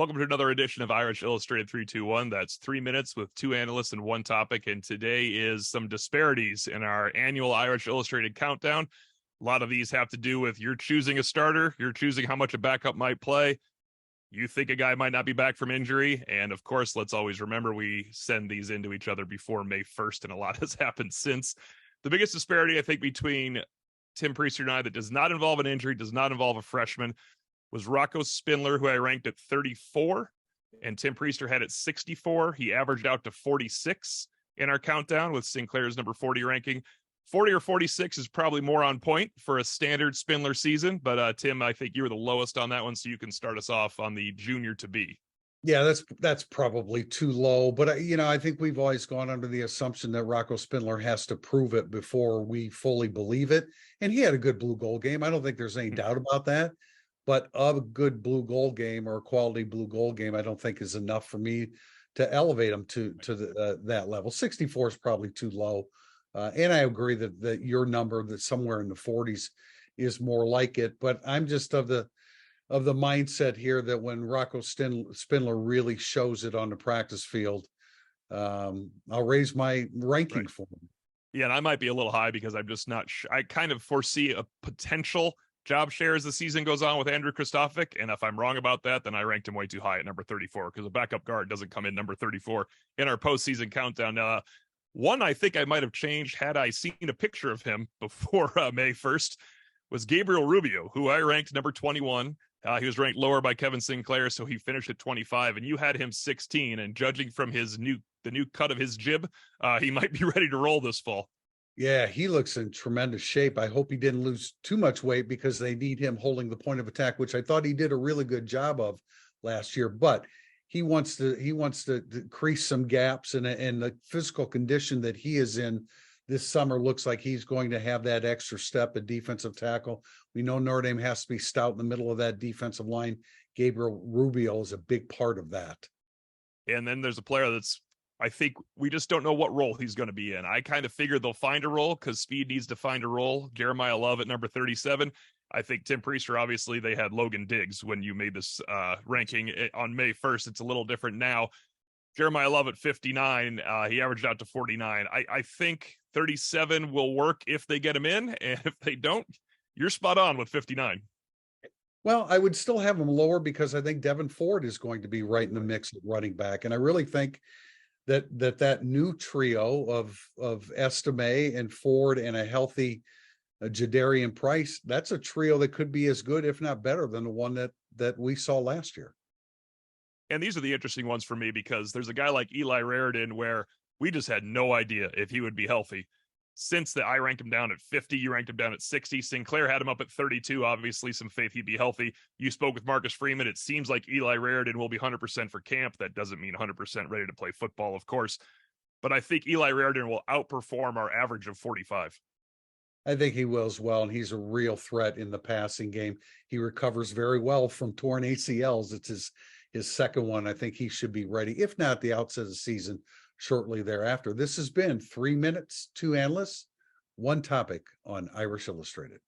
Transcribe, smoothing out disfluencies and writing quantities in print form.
Welcome to another edition of Irish Illustrated 321. That's 3 minutes with two analysts and one topic. And today is some disparities in our annual Irish Illustrated countdown. A lot of these have to do with you're choosing a starter, you're choosing how much a backup might play. You think a guy might not be back from injury. And of course, let's always remember we send these into each other before May 1st, and a lot has happened since. The biggest disparity, I think, between Tim Prister and I that does not involve an injury, does not involve a freshman, was Rocco Spindler, who I ranked at 34, and Tim Prister had at 64. He averaged out to 46 in our countdown with Sinclair's number 40 ranking. 40 or 46 is probably more on point for a standard Spindler season, but Tim, I think you were the lowest on that one, so you can start us off on the junior to be. Yeah, that's probably too low, but I think we've always gone under the assumption that Rocco Spindler has to prove it before we fully believe it, and he had a good blue gold game. I don't think there's any doubt about that. But a good blue gold game or a quality blue gold game, I don't think is enough for me to elevate him to that level. 64 is probably too low. And I agree that your number that somewhere in the 40s is more like it. But I'm just of the mindset here that when Rocco Spindler really shows it on the practice field, I'll raise my ranking for him. Yeah, and I might be a little high because I'm just not sure. I kind of foresee a potential job share as the season goes on with Andrew Kristofic, and if I'm wrong about that, then I ranked him way too high at number 34 because a backup guard doesn't come in number 34 in our postseason countdown. One I think I might have changed had I seen a picture of him before May 1st was Gabriel Rubio, who I ranked number 21. He was ranked lower by Kevin Sinclair, so he finished at 25, and you had him 16, and judging from the new cut of his jib, he might be ready to roll this fall. Yeah, he looks in tremendous shape. I hope he didn't lose too much weight because they need him holding the point of attack, which I thought he did a really good job of last year. But he wants to decrease some gaps, and the physical condition that he is in this summer looks like he's going to have that extra step at defensive tackle. We know Notre Dame has to be stout in the middle of that defensive line. Gabriel Rubio is a big part of that. And then there's a player that's, I think we just don't know what role he's going to be in. I kind of figured they'll find a role because speed needs to find a role. Jeremiah Love at number 37. I think Tim Prister, obviously, they had Logan Diggs when you made this ranking on May 1st. It's a little different now. Jeremiah Love at 59. He averaged out to 49. I think 37 will work if they get him in. And if they don't, you're spot on with 59. Well, I would still have him lower because I think Devin Ford is going to be right in the mix at running back. And I really think that new trio of Estime and Ford and a healthy Jadarian Price, that's a trio that could be as good, if not better, than the one that we saw last year. And these are the interesting ones for me because there's a guy like Eli Raridan where we just had no idea if he would be healthy. Since I ranked him down at 50, you ranked him down at 60. Sinclair had him up at 32. Obviously, some faith he'd be healthy. You spoke with Marcus Freeman. It seems like Eli Raridan will be 100% for camp. That doesn't mean 100% ready to play football, of course. But I think Eli Raridan will outperform our average of 45. I think he will as well, and he's a real threat in the passing game. He recovers very well from torn ACLs. It's his second one. I think he should be ready, if not the outset of the season, shortly thereafter. This has been 3 minutes, two analysts, one topic on Irish Illustrated.